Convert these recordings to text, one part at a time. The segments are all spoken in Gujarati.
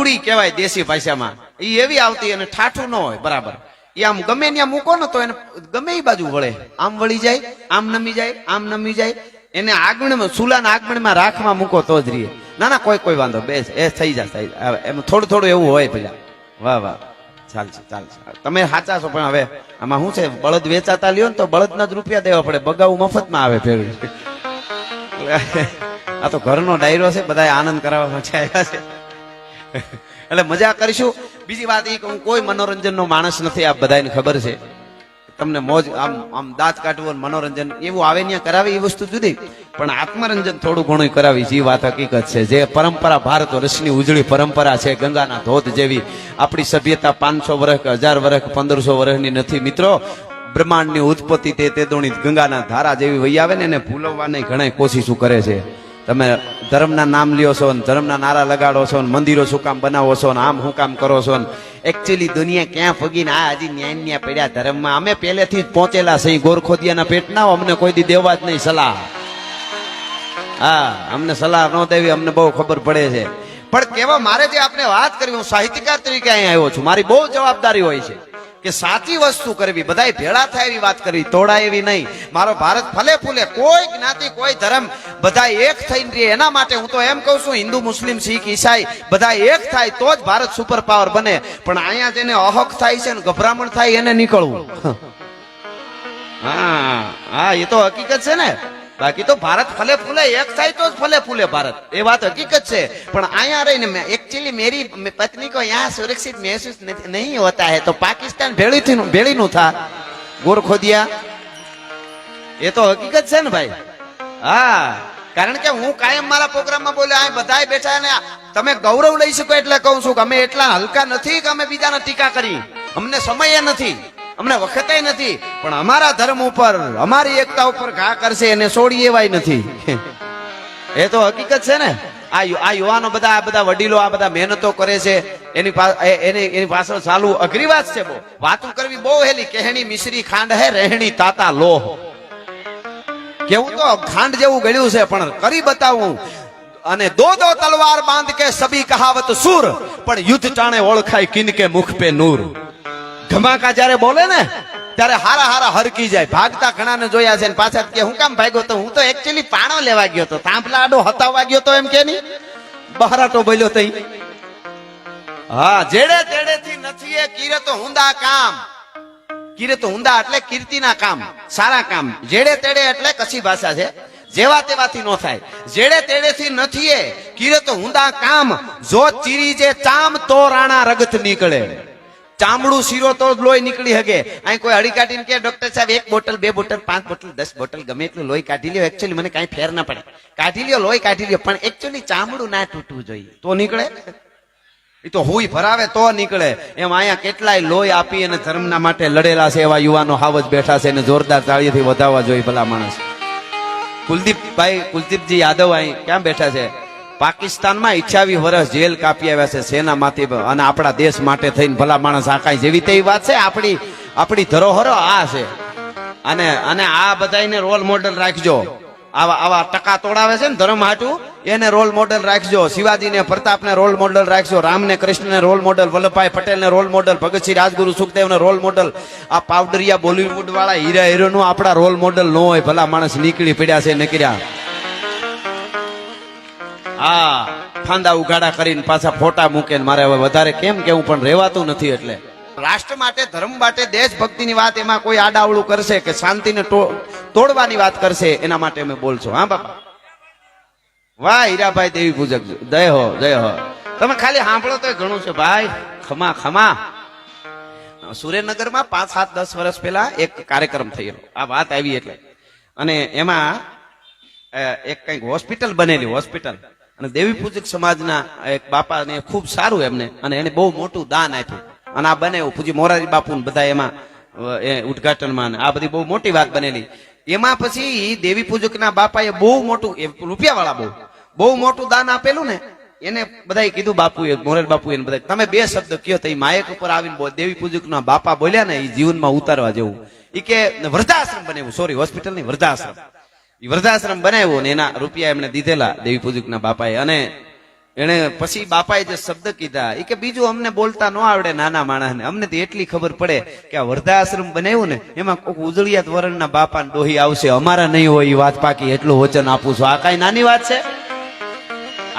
મૂડી કહેવાય દેશી ભાષામાં, એ એવી આવતી અને ઠાઠું ન હોય બરાબર. એ આમ ગમે ત્યાં મૂકો ને તો એને ગમે એ બાજુ વળે, આમ વળી જાય, આમ નમી જાય, આમ નમી જાય. એને આગમણમાં સુલાના આગમણમાં રાખમાં મૂકો તો જ રહીએ. ના ના કોઈ વાંધો, બેસ એ થઈ જાય એમ થોડું થોડું એવું હોય પેલા. વાહ વાહ, ચાલશે ચાલશે, તમે સાચા છો. પણ હવે આમાં શું છે, બળદ વેચાતા લ્યો ને તો બળદના જ રૂપિયા દેવા પડે, બગાવું મફતમાં આવે ભેળું. આ તો ઘરનો ડાયરો છે, બધા આનંદ કરાવવા માટે આવ્યા છે એટલે મજા કરીશું. બીજી વાત એ કે હું કોઈ મનોરંજનનો માણસ નથી, આ બધાને ખબર છે. તમને મોજ આમ દાંત કાઢવું મનોરંજન એવું આવે ત્યાં કરાવે એ વસ્તુ જુદી, પણ આત્મરંજન થોડું ઘણું કરાવી જે વાત હકીકત છે. જે પરંપરા ભારત વર્ષની ઉજળી પરંપરા છે, ગંગાના ધોધ જેવી આપણી સભ્યતા 500 વર્ષ 1000 વર્ષ 1500 વર્ષની નથી મિત્રો. બ્રહ્માંડની ઉત્પત્તિ તે દોણી ગંગાના ધારા જેવી વહી આવે ને એને ભૂલવવાની ઘણા કોશિશો કરે છે. તમે ધર્મના નામ લ્યો છો ને ધર્મના નારા લગાડો છો ને મંદિરો શું કામ બનાવો છો ને આમ શું કામ કરો છો ને એકચ્યુઅલી દુનિયા ક્યાં ફગીને આ હજી ન્યાય પડ્યા ધર્મમાં. અમે પહેલેથી જ પહોંચેલા છે ગોરખોદિયાના પેટના, અમને કોઈ દી દેવા જ નહીં સલાહ. હા, અમને સલાહ ન દેવી, અમને બહુ ખબર પડે છે. પણ કેવા મારે જે આપણે વાત કરવી, હું સાહિત્યકાર તરીકે અહીંયા આવ્યો છું, મારી બહુ જવાબદારી હોય છે કે સાચી વસ્તુ કરવી, બધાય ભેળા થાય એવી વાત કરવી, તોડા એવી નહીં. મારો ભારત ફલે ફૂલે, કોઈ જ્ઞાતિ કોઈ ધર્મ બધા એક થઈને રહે એના માટે હું તો એમ કહું છું, હિન્દુ મુસ્લિમ શીખ ઈસાઈ બધા એક થાય તો જ ભારત સુપર પાવર બને. પણ અહીંયા જેને અહક થાય છે ને ગભરામણ થાય એને નીકળવું. હા એ તો હકીકત છે ને. બાકી તો ભારત ફલે ફૂલે, એક થાય તો જ ફલે ફૂલે ભારત, એ વાત હકીકત છે. પણ અહીંયા રહીને एक्चुअली मेरी पत्नी को यहाँ सुरक्षित महसूस नहीं होता है, तो पाकिस्तान भेड़ी નું था ગોરખોદિયા, એ તો હકીકત છે ને ભાઈ. હા, કારણ કે હું કાયમ મારા પ્રોગ્રામમાં બોલ્યો, આ બધાય બેઠા ને તમે ગૌરવ લઈ શકો એટલે કહું છું કે અમે એટલા હલકા નથી કે અમે બીજાને ટીકા કરી. અમને સમય નથી, અમને વખતે નથી, પણ અમારા ધર્મ ઉપર અમારી એકતા ઉપર ઘા કરશે એને છોડી એવાય નથી. એ તો હકીકત છે ને. આ યુવાનો બધા વડીલો આ બધા મહેનતો કરે છે, એની પાછળ ચાલુ અઘરી વાત છે. બહુ વાતું કરવી બહુ હેલી. કહેણી મિશ્રી ખાંડ હે, રહેણી તાતા લોહ. કેવું તો ખાંડ જેવું ગળ્યું છે, પણ કરી બતાવું. અને દો તલવાર બાંધ કે સબી કહાવત સુર, પણ યુદ્ધ ટાણે ઓળખાય કિન કે મુખ પે નૂર. ધમાકા જયારે બોલે ને ત્યારે હારા હરકી જાય. ભાગતા ઘણા ને જોયા છે, પાછા કે હું કામ ભાગ્યો તો હું તો એકચ્યુઅલી પાણો લેવા ગયો તો, તાંપલા આડો હતાવવા ગયો તો એમ કે નહીં, બહારાટો બોલ્યો તઈ. હા, જેડે તેડે થી નથી એ કિરત હુંદા કામ. કિરત હુંદા એટલે કીર્તિના કામ, સારા કામ. જેડે તેડે એટલે કચ્છી ભાષા છે, જેવા તેવાથી નો થાય. જેડે તેડે થી નથી એ કિરત હુંદા કામ, જો ચીરી જે ચામ તો રાણા રગત નીકળે. ચામડું શીરો તો લોહી નીકળી શકે. અહીં કોઈ હળી કાઢીને કે ડોક્ટર સાહેબ 1 બોટલ 2 બોટલ 5 બોટલ 10 બોટલ ગમે એટલું લોહી કાઢી લ્યો, એકચ્યુઅલી મને કઈ ફેર ના પડે, કાઢી લ્યો લોહી કાઢી લ્યો, પણ એકચ્યુઅલી ચામડું ના તૂટવું જોઈએ તો નીકળે. એ તો હુઈ ભરાવે તો નીકળે. એમ અહીંયા કેટલાય લોહી આપી અને ધર્મના માટે લડેલા છે એવા યુવાનો હાવજ બેઠા છે, એને જોરદાર તાળીથી વધાવવા જોઈએ ભલા માણસ. કુલદીપજી યાદવ અહીં ક્યાં બેઠા છે? પાકિસ્તાનમાં 28 વર્ષ જેલ કાપી આવ્યા છે સેનામાંથી, અને આપણા દેશ માટે થઈને ભલા માણસ આ કાંઈ જેવી તેવી વાત છે? આપણી ધરોહરો આ છે. અને આ બધાને રોલ મોડેલ રાખજો. આવા ટકા તોડાવે છે ને ધર્મ હાટું, એને રોલ મોડેલ રાખજો. શિવાજીને પ્રતાપને રોલ મોડેલ રાખજો, રામને કૃષ્ણને રોલ મોડેલ, વલ્લભભાઈ પટેલને રોલ મોડેલ, ભગતસિંહ રાજગુરુ સુખદેવને રોલ મોડેલ. આ પાવડરિયા બોલીવુડ વાળા હીરા હીરોનું આપણા રોલ મોડેલ ન હોય. ભલા માણસ નીકળી પડ્યા છે નીકળ્યા. હા, ફાંદા ઉઘાડા કરીને પાછા ફોટા મૂકે. મારે હવે વધારે કેમ કેવું પણ રહેવાતું નથી. એટલે રાષ્ટ્ર માટે ધર્મ માટે દેશભક્તિની વાત એમાં કોઈ આડાવડું કરશે કે શાંતિને તોડવાની વાત કરશે, એના માટે અમે બોલશો. હા બાપા, વાહ હીરાભાઈ દેવી પૂજક, જય હો જય હો. તમે ખાલી સાંભળો તો ઘણું છે ભાઈ. ખમા ખમા. સુરેન્દ્રનગરમાં 5-7-10 વર્ષ પહેલા એક કાર્યક્રમ થયેલો, આ વાત આવી એટલે. અને એમાં એક કઈક હોસ્પિટલ બનેલી, હોસ્પિટલ. અને દેવી પૂજક સમાજના એક બાપાને ખૂબ સારું એમને, અને એને બહુ મોટું દાન આપ્યું. અને આ બને પૂજી મોરારી બાપુ બધા એમાં ઉદઘાટનમાં આ બધી બહુ મોટી વાત બનેલી. એમાં પછી દેવી પૂજકના બાપાએ બહુ મોટું રૂપિયા વાળા બહુ મોટું દાન આપેલું ને, એને બધાએ કીધું બાપુએ, મોરારી બાપુએ બધા, તમે 2 શબ્દ કયો તો એ માયક ઉપર આવીને દેવી પૂજકના બાપા બોલ્યા ને, એ જીવનમાં ઉતારવા જેવું. એ કે વૃદ્ધાશ્રમ બનાવ્યું, સોરી હોસ્પિટલ નહીં, વૃદ્ધાશ્રમ. વૃદ્ધાશ્રમ બનાવ્યો ને એના રૂપિયા એમણે દીધેલા દેવી પૂજકના બાપાએ. અને એને પછી બાપાએ જે શબ્દ કીધા એ કે બીજું અમને બોલતા ન આવડે નાના માણસને, અમને તો એટલી ખબર પડે કે આ વૃદ્ધાશ્રમ બનાવ્યું ને એમાં કોઈક ઉજળિયાત વરણના બાપા ને ડોહી આવશે, અમારા નહીં હોય એ વાત પાકી, એટલું વચન આપું છું. આ કઈ નાની વાત છે?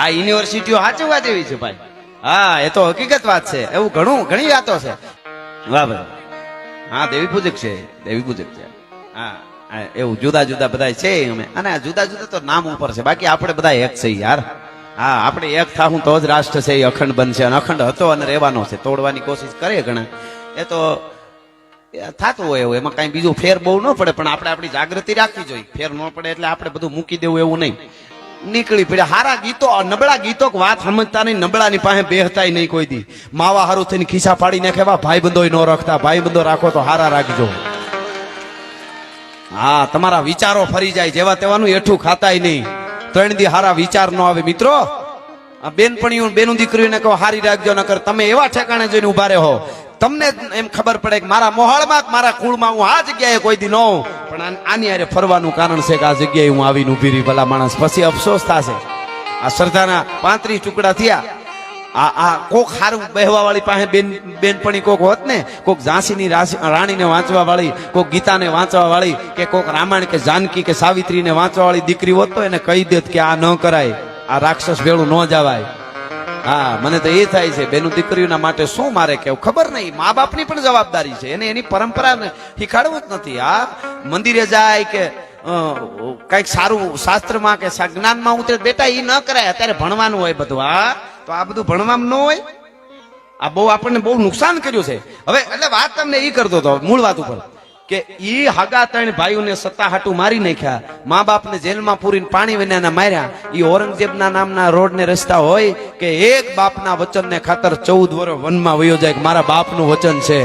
આ યુનિવર્સિટીઓ સાચવવા જેવી છે ભાઈ. હા, એ તો હકીકત વાત છે. એવું ઘણી વાતો છે. વાહ ભાઈ. હા, દેવી પૂજક છે, દેવી પૂજક છે. હા, એવું જુદા જુદા બધા છે અમે, અને આ જુદા જુદા તો નામ ઉપર છે, બાકી આપણે બધા એક છે યાર. હા, આપણે એક થાવું તો જ રાષ્ટ્ર છે એ અખંડ બનશે, અને અખંડ હતો અને રહેવાનો છે. તોડવાની કોશિશ કરે ઘણા, એ તો થતું હોય એવું, એમાં કઈ બીજું ફેર બહુ ન પડે, પણ આપણે આપણી જાગૃતિ રાખવી જોઈએ. ફેર ન પડે એટલે આપણે બધું મૂકી દેવું એવું નહીં. નીકળી પડ્યા હારા ગીતો, નબળા ગીતો વાત સમજતા નહીં, નબળાની પાસે બેહતાય નહીં કોઈ દી. માવા હારું થઈને ખિસ્સા પાડી નાખે, ભાઈ બંધો ન રાખતા, ભાઈ બંધો રાખો તો હારા રાખજો. હા, તમારા વિચારો ફરી જાય, જેવા તેવાનું એઠું ખાતાય નહીં, 3 દી હારા વિચાર ન આવે. મિત્રો, આ બેનપણીઓ બેનું દીકરીઓને કહો હારી રાખજો, નકર તમે એવા ઠેકાણે જઈને ઉભા રહો, તમને એમ ખબર પડે કે મારા મોહાળમાં મારા કુળમાં હું આ જગ્યાએ કોઈ દી ન હોઉં, પણ આની હારે ફરવાનું કારણ છે કે આ જગ્યાએ હું આવીને ઉભી રહી. ભલા માણસ પછી અફસોસ થશે. આ શ્રદ્ધાના 35 ટુકડા થયા. આ કોક હારું બેહવા વાળી પાસે બેનપણી કોક હોત ને, કોક ઝાંસીની રાણીને વાંચવા વાળી, કોક ગીતાને વાંચવા વાળી, કે કોક રામાયણ કે જાનકી કે સાવિત્રીને વાંચવા વાળી દીકરી હોત તો એને કહી દેત કે આ ન કરાય, આ રાક્ષસ ભેળું ન જવાય. હા, મને તો એ થાય છે બેનું દીકરીઓના માટે શું મારે કેવું ખબર નહીં. મા બાપની પણ જવાબદારી છે, એને એની પરંપરા શીખાડવું જ નથી. આ મંદિરે જાય કે કઈક સારું શાસ્ત્રમાં કે જ્ઞાનમાં ઉતરે, બેટા એ ન કરાય, અત્યારે ભણવાનું હોય બધું. હા, તો આ બધું ભણવામાં ન હોય. આ બહુ આપણને બહુ નુકસાન કર્યું છે. હવે એટલે વાત તમને એ કરતો હતો મૂળ વાત ઉપર કે ઈ હાગા 3 ભાઈઓને સત્તા હાટું મારી નાખ્યા, મા બાપને જેલમાં પૂરીને પાણી વિનાના માર્યા. ઈ ઔરંગઝેબના નામના રોડને રસ્તા હોય કે એક બાપના વચનને ખાતર 14 વર્ષ વનમાં વયો જાય કે મારા બાપનું વચન છે.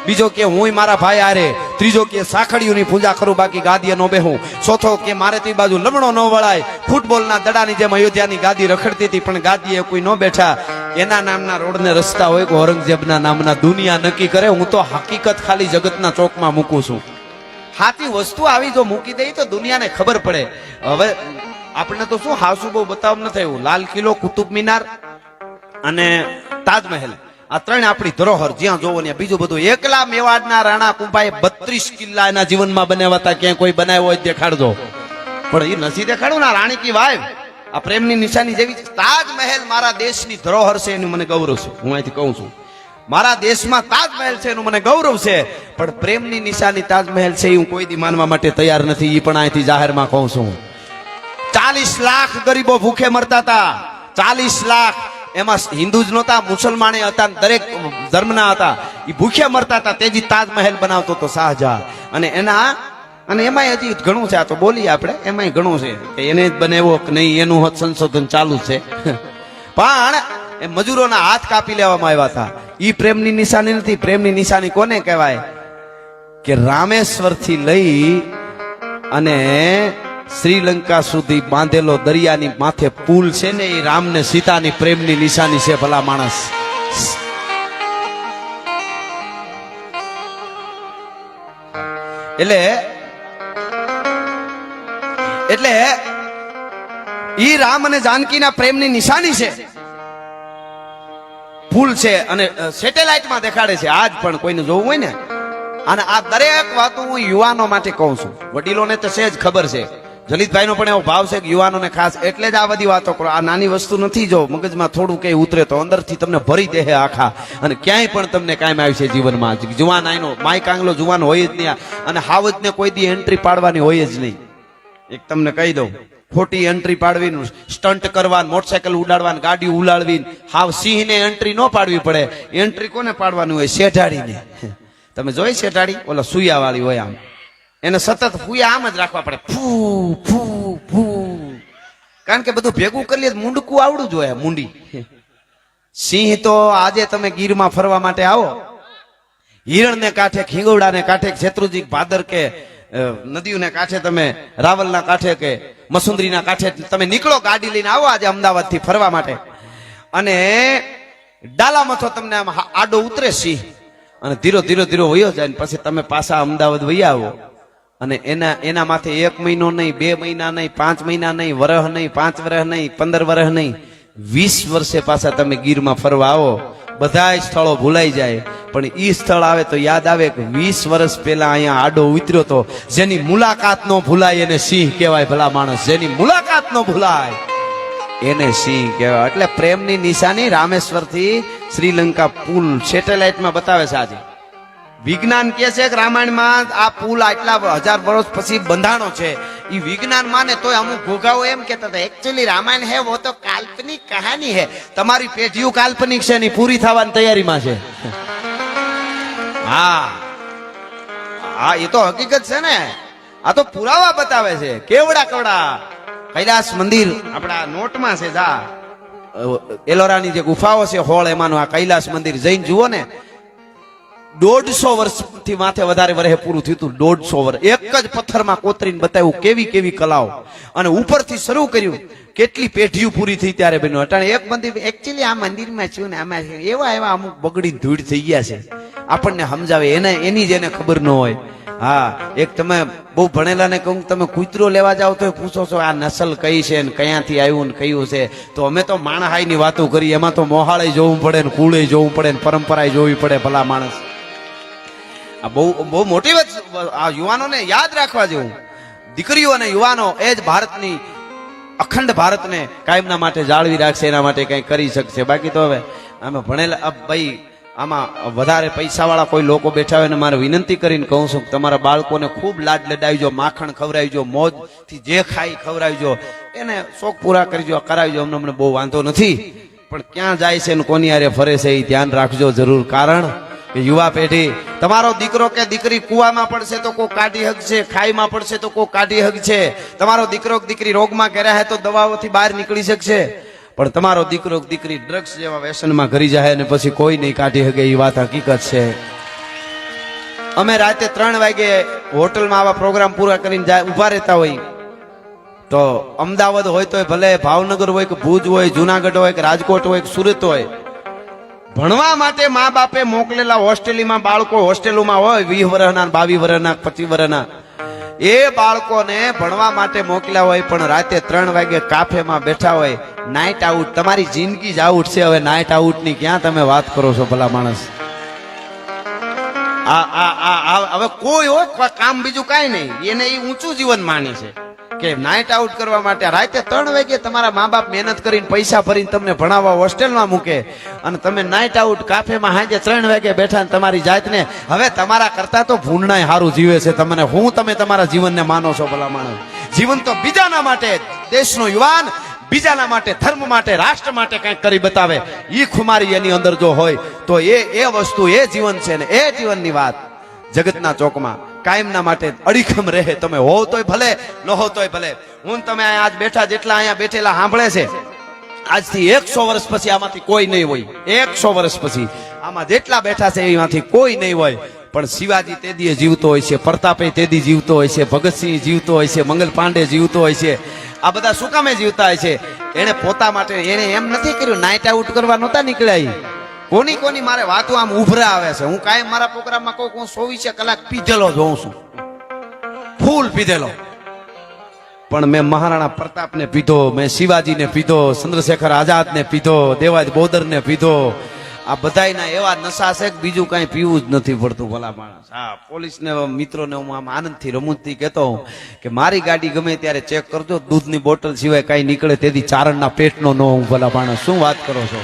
બીજો કે હું મારા ભાઈ આરે, ત્રીજો કે સાખડીઓની પૂજા કરું બાકી ગાદીએ ન બેહું, ચોથો કે મારે તો બાજુ લમણો ન વળાય, ફૂટબોલના દડાની જેમ અયોધ્યાની ગાદી રખડતી હતી પણ ગાદીએ કોઈ ન બેઠા. એના નામના રોડને રસ્તા હોય કે ઔરંગઝેબના નામના. દુનિયા નક્કી કરે, હું તો હકીકત ખાલી જગતના ચોકમાં મૂકું છું. હાથી વસ્તુ આવી જો મૂકી દઈ તો દુનિયાને ખબર પડે. હવે આપણે તો શું હાસુ બહુ બતાવ ન થયું. લાલ કિલ્લો, કુતુબ મિનાર અને તાજમહેલ, આ 3 આપણી ધરોહર, જ્યાં જોવો ત્યાં. બીજું બધું એકલા મેવાડના રાણા કુંભાએ 32 કિલ્લા એના જીવનમાં બનાવ્યા હતા. ક્યાંય કોઈ બનાવ્યો હોય દેખાડજો, પણ એ નથી દેખાડવું ના. રાણી કી વાવ આ પ્રેમની નિશાની જેવી. તાજમહેલ મારા દેશની ધરોહર છે, એનું મને ગૌરવ છે. હું અહીંથી કહું છું, મારા દેશમાં તાજમહેલ છે એનું મને ગૌરવ છે, પણ પ્રેમની નિશાની તાજમહેલ છે એ હું કોઈ દી માનવા માટે તૈયાર નથી. એ પણ અહીંથી જાહેરમાં કહું છું. 40 લાખ ગરીબો ભૂખે મરતા હતા. 40 લાખ, એમાં હિન્દુ જ નહોતા, મુસલમાને હતા, દરેક ધર્મના હતા. એ ભૂખે મરતા હતા. તેજી તાજમહેલ બનાવતો હતો શાહજહાં. અને એમાંય હજી ઘણું છે. આ તો બોલીએ આપણે, એમાંય ઘણું છે કે એને જ બનાવ્યો કે નહીં એનું સંશોધન ચાલુ છે. પણ એ મજૂરોના હાથ કાપી લેવામાં આવ્યા હતા. ઈ પ્રેમની નિશાની નથી. પ્રેમની નિશાની કોને કહેવાય કે રામેશ્વર થી લઈ અને શ્રીલંકા સુધી બાંધેલો દરિયાની માથે પુલ છે ને, એ રામ ને સીતાની પ્રેમની નિશાની છે. ભલા માણસ, એટલે ઈ રામ અને જાનકીના પ્રેમની નિશાની છે. પુલ છે અને સેટેલાઇટમાં દેખાડે છે આજ પણ કોઈને જોવું હોય ને. અને આ દરેક વાતો હું યુવાનો માટે કહું છું. વડીલોને તો સહેજ ખબર છે. જલિતભાઈ નો પણ એવો ભાવ છે કે યુવાનોને ખાસ, એટલે જ આ બધી વાતો કરો. આ નાની વસ્તુ નથી. જો મગજમાં થોડું કઈ ઉતરે તો અંદરથી તમને ભરી દે આખા, અને ક્યાંય પણ તમને કાયમ આવી છે જીવનમાં. જુવાન આઈનો માય કાંગલો જુવાન હોય જ નહીં, અને હાવજને કોઈ દી એન્ટ્રી પાડવાની હોય જ નહીં. એક તમને કહી દઉં, ખોટી એન્ટ્રી પાડવી, સ્ટન્ટ કરવા, મોટરસાયકલ ઉડાડવાની, ગાડી ઉલાડવી, હાવ સિંહને એન્ટ્રી ન પાડવી પડે. એન્ટ્રી કોને પાડવાની હોય? શેઠાડીને. તમે જોઈ શેઠાડી ઓલા સુયા વાળી હોય, આમ એને સતત ફૂયા આમ જ રાખવા પડે, ફૂ ફૂ ફૂ, કારણ કે બધું ભેગું કરી લે. મુંડકું આવડું જોઈએ, મુંડી. સિંહ તો આજે તમે ગીરમાં ફરવા માટે આવો, હિરણને કાંઠે, ખીંગોડાને કાંઠે, શેત્રુજી ભાદર કે નદીઓને કાંઠે, તમે રાવલના કાંઠે કે મસુંદરીના કાંઠે તમે નીકળો, ગાડી લઈને આવો આજે અમદાવાદ થી ફરવા માટે, અને ડાલામાં તો તમને આમ આડો ઉતરે સિંહ, અને ધીરો ધીરો ધીરો વયો જાય. પછી તમે પાછા અમદાવાદ વયા આવો, અને એના માથે 1 મહિનો નહીં, 2 મહિના નહીં, 5 મહિના નહીં, વર્ષ નહીં, 5 વર્ષ નહીં, 15 વર્ષ નહીં, 20 વર્ષે પાછા તમે ગીરમાં ફરવા આવો, બધાય સ્થળો ભૂલાઈ જાય, પણ ઈ સ્થળ આવે તો યાદ આવે કે 20 વર્ષ પહેલા અહીંયા આડો ઉતર્યો તો. જેની મુલાકાત નો ભૂલાય એને સિંહ કહેવાય. ભલા માણસ, જેની મુલાકાત નો ભૂલાય એને સિંહ કહેવાય. એટલે પ્રેમની નિશાની રામેશ્વર થી શ્રીલંકા પુલ સેટેલાઇટમાં બતાવે છે. આજે વિજ્ઞાન કહે છે કે રામાયણમાં આ પુલ આટલા 1000 વર્ષ પછી બંધાણો છે. એ વિજ્ઞાન માને તોય અમુક ઘોઘાઓ એમ કહેતા હતા એકચ્યુઅલી રામાયણ હે વો તો કાલ્પનિક કહાની હે. તમારી પેઢીઓ કાલ્પનિક છે ની પૂરી થવાની તૈયારીમાં છે. હા હા, એ તો હકીકત છે ને. આ તો પુરાવા બતાવે છે. કેવડા કેવડા કૈલાસ મંદિર આપણા નોટમાં છે. જા એલોરાની જે ગુફાઓ છે હોળ, એમાંનું આ કૈલાસ મંદિર જઈને જુઓ ને. 150 વર્ષથી માથે વધારે વર્ષે પૂરું થયું હતું. 150 વર્ષ એક જ પથ્થરમાં કોતરીને બતાવ્યું કેવી કેવી કલાઓ, અને ઉપરથી શરૂ કર્યું કેટલી પેઢીઓ પૂરી થઈ ત્યારે બન્યું. અટાણે એક મંદિર એકચ્યુઅલી આ મંદિરમાં છું ને આમાં એવા એવા અમુક બગડી ધૂળ થઈ ગયા છે. આપણને સમજાવે એને, એની જ એને ખબર ન હોય. હા, એક તમે બહુ ભણેલા ને કહું તમે કૂતરો લેવા જાઓ તો પૂછો છો આ નસલ કઈ છે ને કયાંથી આવ્યું ને કયું છે. તો અમે તો માણહાઈ ની વાતો કરી, એમાં તો મોહાળે જોવું પડે ને કુળે જોવું પડે ને પરંપરાએ જોવી પડે. ભલા માણસ, આ બહુ બહુ મોટી વાત. આ યુવાનોને યાદ રાખવા જેવું. દીકરીઓ અને યુવાનો એ જ ભારતની અખંડ ભારતને કાયમના માટે જાળવી રાખશે, એના માટે કંઈ કરી શકશે. બાકી તો હવે આમાં ભણેલા ભાઈ, આમાં વધારે પૈસાવાળા કોઈ લોકો બેઠા હોય ને મારે વિનંતી કરીને કહું છું કે તમારા બાળકોને ખૂબ લાડ લડાવજો, માખણ ખવડાવજો, મોજથી જે ખાઈ ખવડાવજો, એને શોખ પૂરા કરજો, કરાવજો. અમને બહુ વાંધો નથી, પણ ક્યાં જાય છે ને કોની હારે ફરે છે એ ધ્યાન રાખજો જરૂર. કારણ કે યુવા પેઢી, તમારો દીકરો કે દીકરી કુવામાં પડશે તો કોઈ કાઢી હકશે, ખાઈમાં પડશે તો કોઈ કાઢી હકશે. તમારો દીકરો કે દીકરી રોગમાં ઘેરા હે તો દવાઓથી બહાર નીકળી શકશે, પણ તમારો દીકરો કે દીકરી ડ્રગ્સ જેવા વ્યસનમાં ઘરી જાય ને પછી કોઈ નહીં કાઢી શકે. એ વાત હકીકત છે. અમે રાતે 3 વાગે હોટલમાં આવા પ્રોગ્રામ પૂરા કરીને ઉભા રહેતા હોય તો અમદાવાદ હોય તો ભલે, ભાવનગર હોય કે ભુજ હોય, જુનાગઢ હોય કે રાજકોટ હોય કે સુરત હોય, ભણવા માટે મા બાપે મોકલેલા હોસ્ટેલમાં બાળકો હોસ્ટેલોમાં હોય 20 વર્ષના, 22 વર્ષના, 25 વર્ષના, એ બાળકોને ભણવા માટે મોકલ્યા હોય, પણ રાતે 3 વાગે કાફેમાં બેઠા હોય. નાઇટ આઉટ, તમારી જિંદગી જ આઉટ છે. હવે નાઇટ આઉટ ની ક્યાં તમે વાત કરો છો ભલા માણસ. હવે કોઈ હોય કામ બીજું કાંઈ નહીં, એને એ ઊંચું જીવન માની છે કે નાઇટ આઉટ કરવા માટે રાતે 3 વાગે તમારા મા બાપ મહેનત કરીને પૈસા ભરીને તમને ભણાવવા હોસ્ટેલમાં મૂકે, અને તમે નાઇટ આઉટ કાફેમાં સાંજે 3 વાગે બેઠા ને તમારી જાતને, હવે તમારા કરતા તો ભૂંડનાય સારું જીવે છે. તમને હું તમે તમારા જીવનને માનો છો ભલા માણસ. જીવન તો બીજાના માટે, દેશનો યુવાન બીજાના માટે, ધર્મ માટે, રાષ્ટ્ર માટે કંઈક કરી બતાવે, ઈ ખુમારી એની અંદર જો હોય તો એ વસ્તુ, એ જીવન છે ને એ જીવનની વાત જગતના ચોકમાં કાયમના માટે અડીખમ રહે. તમે હો તોય ભલે, ન હો તોય ભલે. હું તમે આજ બેઠા, જેટલા અહીંયા બેઠેલા સાંભળે છે, આજથી 100 વર્ષ પછી આમાંથી કોઈ નહીં હોય. 100 વર્ષ પછી આમાં જેટલા બેઠા છે એમાંથી કોઈ નહીં હોય, પણ શિવાજી તેદીએ જીવતો હોય છે, પ્રતાપે તેદી જીવતો હોય છે, ભગતસિંહ જીવતો હોય છે, મંગલ પાંડે જીવતો હોય છે. આ બધા શું કામે જીવતા હોય છે? એને પોતા માટે, એને એમ નથી કર્યું નાઇટ આઉટ કરવા નહોતા નીકળ્યા. કોની કોની મારે વાતો આમ ઉભરા આવે છે. હું કાયમ મારા પ્રોગ્રામમાં કહું, હું 24 કલાક પીધેલો જોઉં છું, ફૂલ પીધેલો. પણ મેં મહારાણા પ્રતાપને પીધો, મેં શિવાજીને પીધો, ચંદ્રશેખર આઝાદને પીધો, દેવાજ બોદરને પીધો. આ બધાયના એવા નશા છે કે બીજું કાંઈ પીવું જ નથી પડતું ભલા માણસ. હા, પોલીસને મિત્રોને હું આમ આનંદથી રમૂજથી કહેતો હું કે મારી ગાડી ગમે ત્યારે ચેક કરજો, દૂધની બોટલ સિવાય કાંઈ નીકળે તેથી ચારણના પેટનો ન હું ભલા માણસ. શું વાત કરો છો?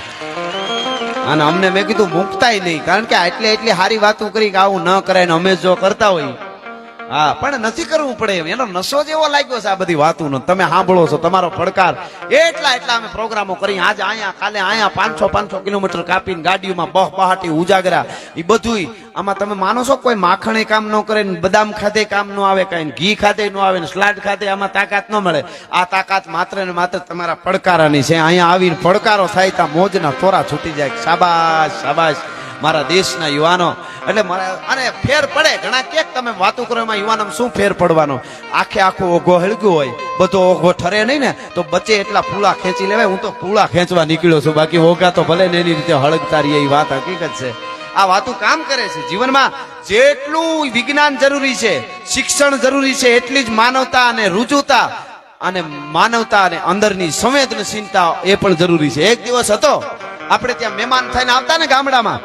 અને અમને મેં કીધું મૂકતાય નહીં, કારણ કે એટલી સારી વાતો કરી કે આવું ન કરાય, ને અમે જો કરતા હોય. હા, પણ નથી કરવું પડે એમ. એનો નશો જેવો લાગ્યો છે આ બધી વાતોનો. તમે સાંભળો છો, તમારો પડકાર. એટલા અમે પ્રોગ્રામો કરી, આજે અહીંયા, કાલે અહીંયા, 500 કિલોમીટર કાપીને ગાડીઓમાં બહાટી ઉજાગરા, એ બધું. આમાં તમે માનો છો કોઈ માખણે કામ ન કરે, બદામ ખાતે કામ ન આવે, કઈ ઘી ખાતે ન આવે, ને સ્લાડ ખાતે આમાં તાકાત ન મળે. આ તાકાત માત્ર ને માત્ર તમારા પડકારાની છે. અહીંયા આવીને પડકારો થાય ત્યાં મોજના તોરા છૂટી જાય. શાબાશ શાબાશ મારા દેશના યુવાનો. એટલે મારા અને ફેર પડે ઘણા. ક્યાંક તમે વાતો કરો એમાં યુવાનોમાં શું ફેર પડવાનો? આખું ઓઘો હળગ્યો હોય, બધો ઓઘો ઠરે નહીં ને તો બચે એટલા પૂળા ખેંચી લેવાય. હું તો પૂળા ખેંચવા નીકળ્યો છું, બાકી ઓઘા તો ભલે ને એની રીતે હળગતા રહીએ. એ વાત હકીકત છે. આ વાતો કામ કરે છે. જીવનમાં જેટલું વિજ્ઞાન જરૂરી છે, શિક્ષણ જરૂરી છે, એટલી જ માનવતા અને રુજુતા અને માનવતા અને અંદરની સંવેદનશીલતા એ પણ જરૂરી છે. એક દિવસ હતો આપણે ત્યાં મહેમાન થઈને આવતા ને ગામડામાં,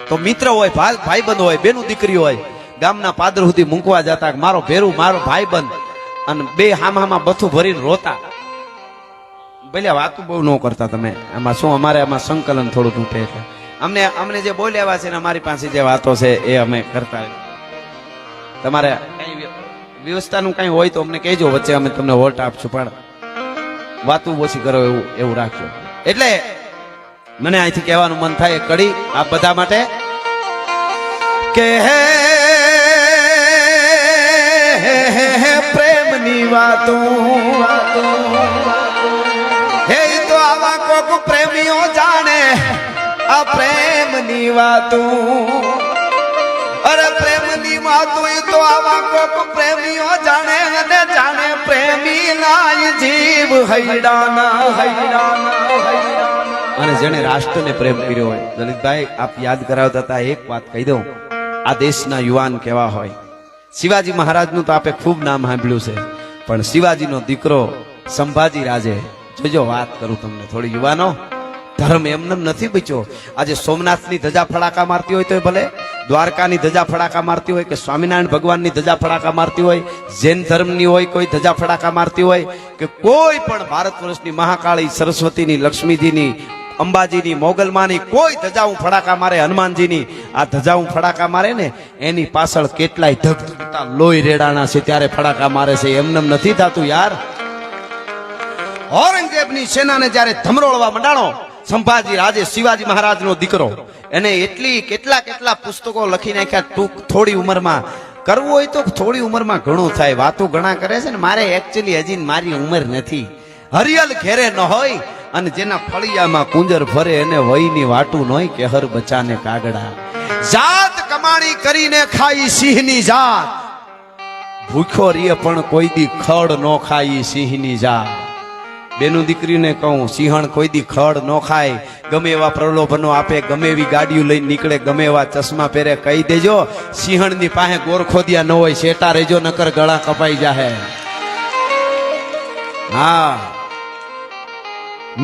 તો મિત્ર હોય, ભાઈબંધ હોય, બેનું દીકરી હોય, ગામના પાદર સુધી મૂકવા જતા, મારો ભેરું, મારો ભાઈબંધ, અને બે હામાં બથું ભરીને રોતા. ભલે વાતું બહુ ન કરતા તમે, આમાં શું અમારે આમાં સંકલન થોડું તૂટે છે. અમને જે બોલ્યા છે ને અમારી પાસે જે વાતો છે એ અમે કરતા. તમારે કઈ વ્યવસ્થાનું કઈ હોય તો અમને કહેજો, વચ્ચે અમે તમને વોટ આપશું, પણ વાતું ઓછી કરો એવું રાખજો. એટલે મને અહીંથી કહેવાનું મન થાય કડી આ બધા માટે કે પ્રેમની વાતો હે તો આવા કોક પ્રેમીઓ જાણે આ પ્રેમની વાતો. અરે પ્રેમની વાતો એ તો આવા કોક પ્રેમીઓ જાણે, અને જાણે પ્રેમી લાય જીવ હૈડાના. અને જેને રાષ્ટ્રને પ્રેમ કર્યો હોય, લલિતભાઈ આપ યાદ કરાવતા હતા, એક વાત કહી દઉં, આ દેશના યુવાન કેવા હોય. શિવાજી મહારાજનું તો આપે ખૂબ નામ સાંભળ્યું છે, પણ શિવાજીનો દીકરો સંભાજી રાજે, જોજો વાત કરું તમને થોડી, યુવાનો ધર્મ એમને નથી બચ્યો. આજે સોમનાથની ધજા ફડાકા મારતી હોય તો ભલે, દ્વારકાની ધજા ફડાકા મારતી હોય, કે સ્વામિનારાયણ ભગવાનની ધજા ફડાકા મારતી હોય, જૈન ધર્મની હોય કોઈ ધજા ફડાકા મારતી હોય, કે કોઈ પણ ભારત વર્ષની મહાકાળી, સરસ્વતીની, લક્ષ્મીજીની, અંબાજીની, મોગલમાની કોઈ ધજા હું ફડાકા મારે, હનુમાનજીની આ ધજા હું ફડાકા મારે ને, એની પાછળ કેટલાય ધગધગતા લોહી રેડાણા છે ત્યારે ફડાકા મારે છે, એમને નથી થતું યાર. ઔરંગઝેબની સેનાને જ્યારે ધમરોળવા મંડાણો સંભાજી રાજે, શિવાજી મહારાજનો દીકરો, એને એટલી કેટલા પુસ્તકો લખી નાખ્યા થોડી ઉંમરમાં. કરવું હોય તો થોડી ઉંમરમાં ઘણું થાય, વાતો ઘણા કરે છે ને. મારે એકચ્યુઅલી હજી મારી ઉંમર નથી. હરિયલ ઘેરે ન હોય અને જેના ફળિયામાં કુંજર ફરે એને વહીની વાટું ન હોય, કે હર બચાને કાગડા. જાત કમાણી કરીને ખાઈ સિંહની જાત, ભૂખ્યો રીએ પણ કોઈ દી ખડ ન ખાઈ સિંહની જાત. બેનું દીકરીને કહું, સિંહણ કોઈ દી ખડ ન ખાય, ગમે એવા પ્રલોભનો આપે, ગમે એવી ગાડીઓ લઈને નીકળે, ગમે એવા ચશ્મા પહેરે, કહી દેજો સિંહણની પાસે ગોરખોદિયા ન હોય, શેટા રેજો નકર ગળા કપાઈ જાહે. હા,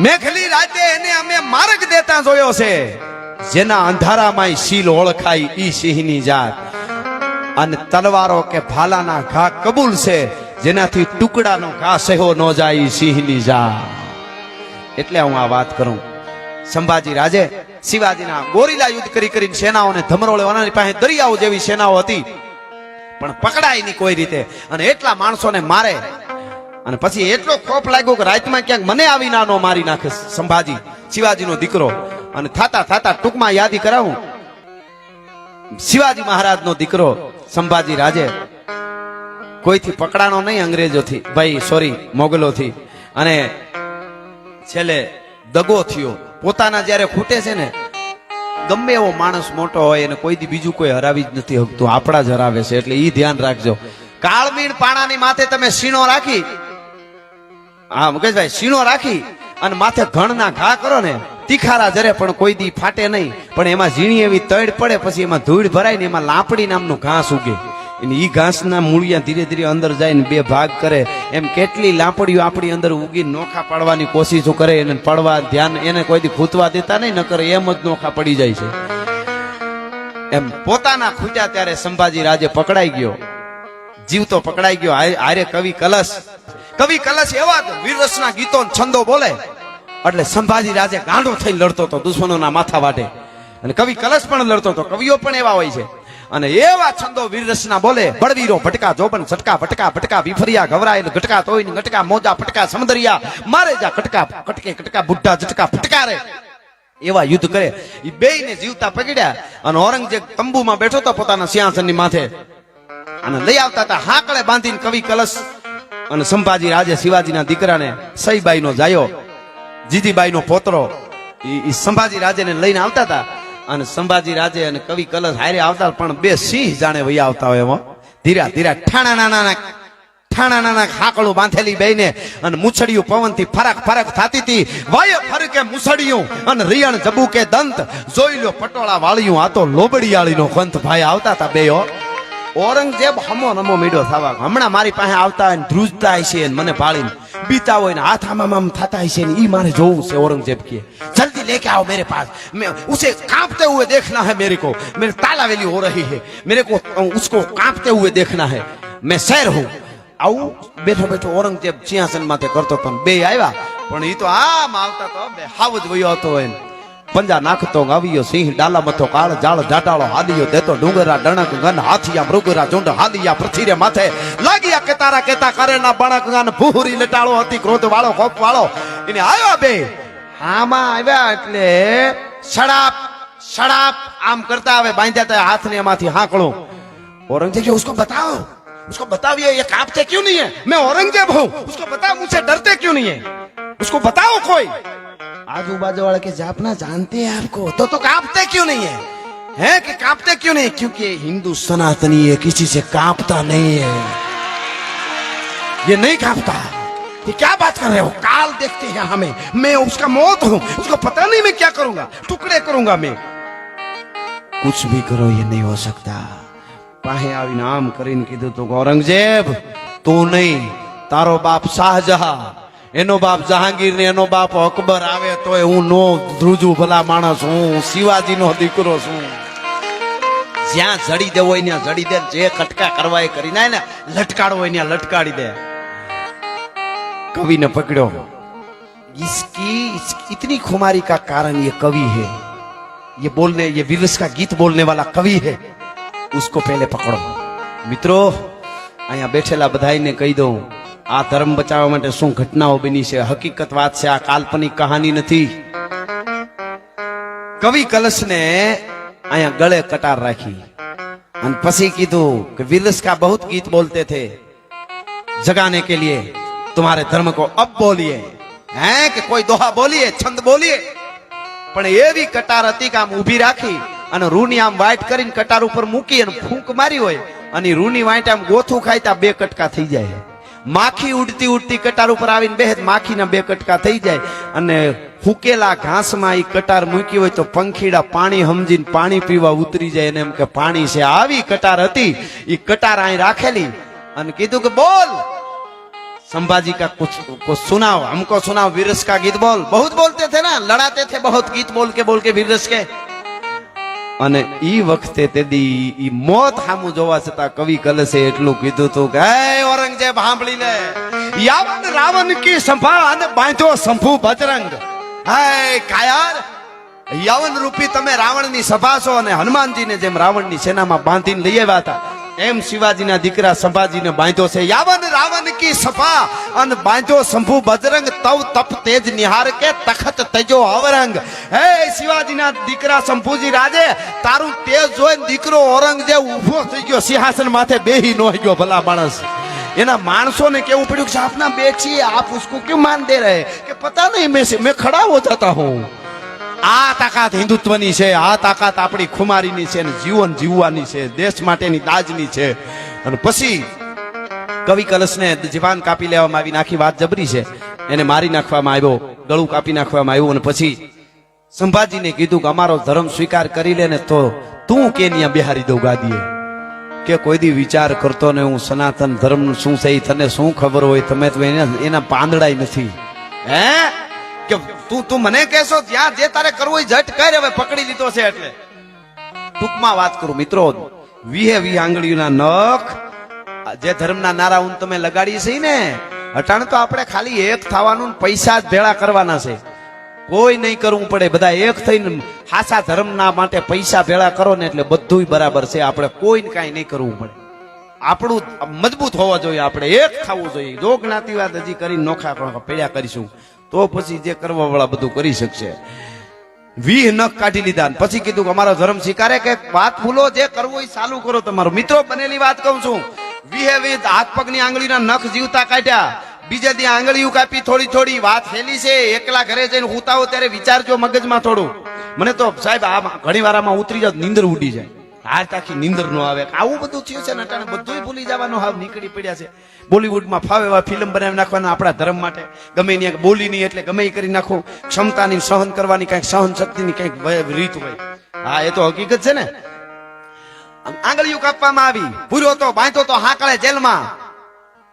મેઘલી રાતે એને અમે માર્ગ દેતા જોયો છે, જેના અંધારામાં સીલ ઓળખાય ઈ સિંહની જાત. અને તલવારો કે ભાલાના ઘા કબૂલ છે, જેનાથી ટુકડાનો ઘા સહ્યો ન જાય સિંહની જાત. એટલે હું આ વાત કરું. સંભાજી રાજે શિવાજીના ગોરીલા યુદ્ધ કરીને સેનાઓને ધમરોળવાની પાસે દરિયાઓ જેવી સેનાઓ હતી, પણ પકડાય નહીં કોઈ રીતે, અને એટલા માણસોને મારે. અને પછી એટલો ખોફ લાગ્યો કે રાતમાં ક્યાંક મને આવી નાનો મારી નાખે સંભાજી, શિવાજીનો દીકરો. અને થાતા ટૂંકમાં યાદી કરાવું, શિવાજી મહારાજનો દીકરો સંભાજી રાજે કોઈથી પકડાનો નહીં, અંગ્રેજોથી, ભાઈ સોરી મોગલોથી. અને છેલ્લે દગો થયો. પોતાના જ્યારે ખૂટે છે ને, ગમે એવો માણસ મોટો હોય એને કોઈ દી બીજું કોઈ હરાવી જ નથી શકતું, આપણા જ હરાવે છે. એટલે ઈ ધ્યાન રાખજો. કાળમીણ પાણાની માથે તમે સીણો રાખી, હા મુકેશભાઈ, સીણો રાખી અને માથે ઘણના ઘા કરો ને, તીખારા જરે પણ કોઈ દી ફાટે નહીં. પણ એમાં ઝીણી એવી તડ પડે, પછી એમાં ધૂળ ભરાય ને એમાં લાપડી નામનું ઘાસ ઉગે. ઈ ઘાસના મૂળિયા ધીરે ધીરે અંદર જાય ને બે ભાગ કરે. એમ કેટલી લાપડીઓ આપણી અંદર ઉગી નોખા પાડવાની કોશિશો કરે, એને પડવા ધ્યાન, એને કોઈ દી ખૂતવા દેતા નહીં, ન કરે એમ જ નોખા પડી જાય છે. એમ પોતાના ખૂટ્યા ત્યારે સંભાજી રાજે પકડાઈ ગયો, જીવતો પકડાઈ ગયો. આરે કવિ કલશ એવા વીરરસના ગીતો છંદો બોલે, એટલે સંભાજી રાજે ગાંડો થઈને લડતો હતો દુશ્મનોના માથા વાટે. અને કવિ કલશ પણ લડતો હતો, કવિઓ પણ એવા હોય છે. અને એવા છંદો વીરરસના બોલે, બળવીરો ભટકા જોબન છટકા ભટકા ભટકા વિફરિયા ઘવરાય ગટકા તોય ગટકા મોજા ફટકા સમદરિયા મારે જા કટકા કટકે કટકા બુઢા ઝટકા ફટકા રે. એવા યુદ્ધ કરે. એ બેયને જીવતા પકડ્યા અને ઔરંગઝેબ તંબુમાં બેઠો હતો પોતાના સિંહાસનની માથે, અને લઈ આવતા હતા હાકળે બાંધીને કવિ કલશ. અને સંભાજી રાજે શિવાજીના દીકરાને સઈબાઈ નો જાયો, જીજીબાઈ નો પોતરો, એ સંભાજી રાજેને લઈને આવતા હતા. અને સંભાજી રાજે અને કવિ કલશ હારે આવતા, પણ બે સિંહ જાણે વહી આવતા હોય એમાં ધીરા ધીરા ઠાણા નાના હાકળું બાંધેલી બેને, અને મૂછડિયું પવનથી ફરક થતી હતી. વાય ફરકે મૂછડિયું અને રિયણ જબુકે દંત, જોઈ લો પટોળા વાળિયું, આ તો લોબડિયાળીનો કંથ ભાઈ આવતા હતા બેયો. ઔરંગઝેબ હમો નમો મીડો થવા હમણાં મારી પાસે આવતા હોય ને ધ્રુજતા હશે ને મને ભાળીને બીતા હોય ને હાથ આમ થતા હશે ને ઈ મારે જોવું છે औरंगजेब की जल्दी लेके आओ मेरे पास मैं उसे कांपते हुए देखना है मेरे को मेरे तालावेली हो रही है मेरे को उसको कांपते हुए देखना है मैं शेर हूं આવું બેઠો બેઠો औरंगजेब સિંહાસન માથે કરતો પણ બે આવ્યા પણ ઈ તો આમ આવતા તો બે હાવ જ વયો હતો એમ पंजा नाखतो आवियो सिंह डाला मथो काल जाल जाटाळो हालियो देतो डूंगरा डणक गन हाथिया मृगरा झुंड हालिया पृथ्वी रे माथे लागिया केतारा केता करेना बणक गन भूरी लटाळो अति क्रोध वाळो कोप वाळो इने आयो बे आमा आव्या એટલે सड़ाप सड़ाप आम करता आवे बांध्या तो हाथ ने माथी हाकळो औरंगजेब के उसको बताइए ये कांपते क्यों नहीं है मैं औरंगजेब हूं उसको बताओ मुझसे डरते क्यों नहीं है उसको बताओ कोई आजू बाजू वाले के जापना जानते हैं आपको तो कांपते क्यों नहीं है हैं कि कांपते क्यों नहीं क्योंकि हिंदू सनातनी है किसी से कांपता नहीं है ये नहीं कांपता ये क्या बात कर रहे हो काल देखते हैं हमें मैं उसका मौत हूं उसको पता नहीं मैं क्या करूंगा टुकड़े करूंगा मैं कुछ भी करो ये नहीं हो सकता पाहे आवी नाम करीने कीधुं तो औरंगजेब तू नहीं तारो बाप शाहजहां एनो बाप जहांगीर ने एनो बाप अकबर आवे तो हूँ नो ध्रुजू भला माणस हूँ शिवाजी नो दीकरो छू ज्या जड़ी देवो ने जड़ी दे जे कटका करवा करी ना लटकाड़ो ने लटकाड़ी दे कवि ने पकड़ो इसकी इतनी खुमारी का कारण ये कवि है ये वीरस का गीत बोलने वाला कवि है उसको पहले पकड़ो मित्रों अहिया बैठेला बधाई ने कही दो आ धर्म बचाववा माटे शुं घटनाओं बनी छे हकीकत बात छे आ काल्पनिक कहानी नथी कवि कलश ने आया गले कटार राखी अन पसी कीधुं कि वीरस का बहुत गीत बोलते थे जगाने के लिए तुम्हारे धर्म को अब बोलिए हैं कि कोई दोहा बोलिए छंद बोलिए पण एवी कटार हती के आम ऊभी राखी अने रूनी आम वाइट करीने कटार उपर मूकी अने फूंक मारी होय अने रूनी वाइट आम गोथुं खाय ता बे कटका थई जाय माखी उड़ती उड़ती कटार ऊपर आवीने बेहे माखी ना बे कटका थई जाय अने फूकेला घास में ई कटार मूकी होय तो पंखीड़ा पाणी समजीने पाणी पीवा उतरी जाय ने एम के पाणी छे आवी कटार हती ई कटार आही राखेली अने कीधुं के बोल संभाजी का कुछ सुनाओ हमको सुनाओ वीरस का गीत बोल बहुत बोलते थे ना लड़ाते थे बहुत गीत बोल के वीरस के અને ઈ વખતે તેદી ઈ મોત સામું જોવા છતાં કવિ કલશે એટલું કીધું તું કે હે औरंगजेब સાંભળી લે યાવન રાવણ કી સંભા અને બાંધ્યો શંભુ બજરંગ હે કાયર યાવન રૂપી તમે રાવણની સભા છો અને હનુમાનજીને જેમ રાવણની સેનામાં બાંધીને લઈ આવ્યા હતા એમ શિવાજીના દીકરા સંભાજીને બાંધ્યો છે યાવન રાવણ કી સભા અને બાંધ્યો શંભુ બજરંગ તવ તપ તેજ નિહાર કે તખત તજો અવરંગ હે શિવાજીના દીકરા શંભુજી રાજે તારું તેજ જોઈને દીકરો औरंगजेब ઊભો થઈ ગયો સિંહાસન માથે બેહી નો ગયો ભલા માણસ એના માણસોને કેવું પડ્યું કે આપના બેચી आप उसको क्यों मान दे रहे कि पता नहीं मैं खड़ा हो जाता हूं आ ताकत हिंदुत्वनी छे आ ताकत आपणी खुमारीनी छे ने जीवन जीववानी छे देश माटेनी दाजनी छे अने पछी कवि कलशने जीवान कापी लेवामां आवी नाखी वात जबरी छे एने मारी नाखवामां आव्यो गळुं कापी नाखवामां आव्युं अने पछी संभाजीने कीधुं के अमारो धर्म स्वीकार करी ले ने तो तू केनिया बिहारी दઉં ગાદીએ के कोई दी विचार करतो ने हूँ सनातन धर्म शुं छे तने शुं खबर होय तमे तो एना પાંદડાય નથી હે કે તું મને કહેશો જ્યાં જે તારે કરવું હોય ઝટ કર હવે પકડી લીધો છે એટલે ટૂંકમાં વાત કરું મિત્રો 20 આંગળીઓના નખ જે ધર્મના નારા હું તમે લગાડી છે ને અટાણ તો આપણે ખાલી એક થવાનું પૈસા જ ભેળા કરવાના છે કોઈ નહીં કરવું પડે બધા એક થઈને હાસા ધર્મના માટે પૈસા ભેળા કરો ને એટલે બધુંય બરાબર છે આપણે કોઈને કાંઈ નહીં કરવું પડે આપણું મજબૂત હોવા જોઈએ આપણે એક થવું જોઈએ જો જ્ઞાતિવાદ હજી કરીને નોખા પેડા કરીશું तो पछी जे करवा वाला बधु करी शकशे 20 नख काढी लीधा पछी कीधुं के अमारो धर्म स्वीकारे के बात भूलो जे करवो ई चालू करो तमारो मित्रों बनेली बात कहूं छुं 20 हाथ पगनी आंगळीना नख जीवता काढ्या बीजे दी आंगळीओ कापी थोड़ी थोड़ी बात हेली छे एकला घरे जईने हुताओ त्यारे विचारजो मगजमां थोडुं मने तो साहेब आ घणी वारामां उतरी जात नींदर उडी जाय हार ताकी नींदर नो आवे आवुं बधुं थयुं छे ने अटाणे बधुंय भूली जवानो हाव નીકળી પડ્યા છે બોલીવુડ માં ફાવે એવા ફિલ્મ બનાવી નાખવાના આપણા ધર્મ માટે ગમે ની બોલી ની એટલે ગમે ઈ કરી નાખો ક્ષમતાની સહન કરવાની કઈક સહન શક્તિની કઈક રીત હોય હા એ તો હકીકત છે ને આંગળીઓ કાપવામાં આવી, પૂરો તો બાંધો તો હાકળે જેલમાં.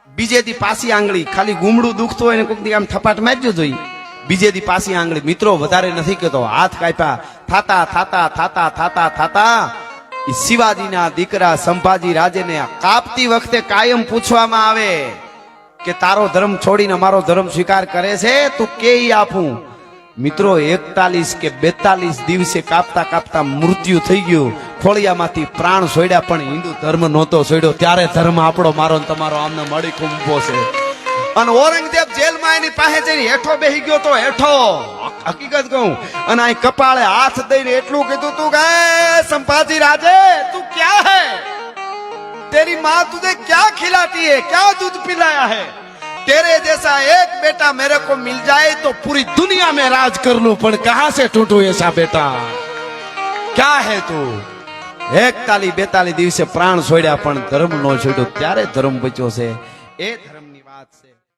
બીજે દી પાછી આંગળી, ખાલી ગુમડું દુખતું હોય ને કોઈક દી આમ થપાટ મારજો જોઈ. બીજે દી પાછી આંગળી. મિત્રો વધારે નથી કહેતો, હાથ કાપ્યા. થાતા થાતા થાતા થાતા થાતા ઈ શિવાજીના દીકરા સંભાજી રાજેને કાપતી વખતે કાયમ પૂછવામાં આવે કે તારો ધર્મ છોડીને અમારો ધર્મ સ્વીકાર કરે છે, તું કે ઈ આપું. મિત્રો 41 કે 42 દિવસે કાપતા કાપતા મૃત્યુ થઈ ગયું. ખોળિયામાંથી પ્રાણ છોડ્યા, પણ હિન્દુ ધર્મ નહોતો છોડ્યો. ત્યારે ધર્મ આપણો મારો ને તમારો આમને મળી કુંભો છે. અને ઔરંગઝેબ જેલમાં એની પાસે જઈને હેઠો બેહી ગયો તો હેઠો, હકીકત કહું, અને અહીં કપાળે હાથ દઈને એટલું કીધું, તું કે સંભાજી રાજે તું ક્યાં હે? तेरी माँ तुझे क्या खिलाती है, क्या दूध पिलाया है? तेरे जैसा एक बेटा मेरे को मिल जाए तो पूरी दुनिया में राज कर लूं, पर कहां से ढूंढूं ऐसा बेटा? क्या है તું? 41 42 દિવસે પ્રાણ છોડ્યા, પણ ધર્મ નો છોડ્યો. ત્યારે ધર્મ બચ્યો છે. એ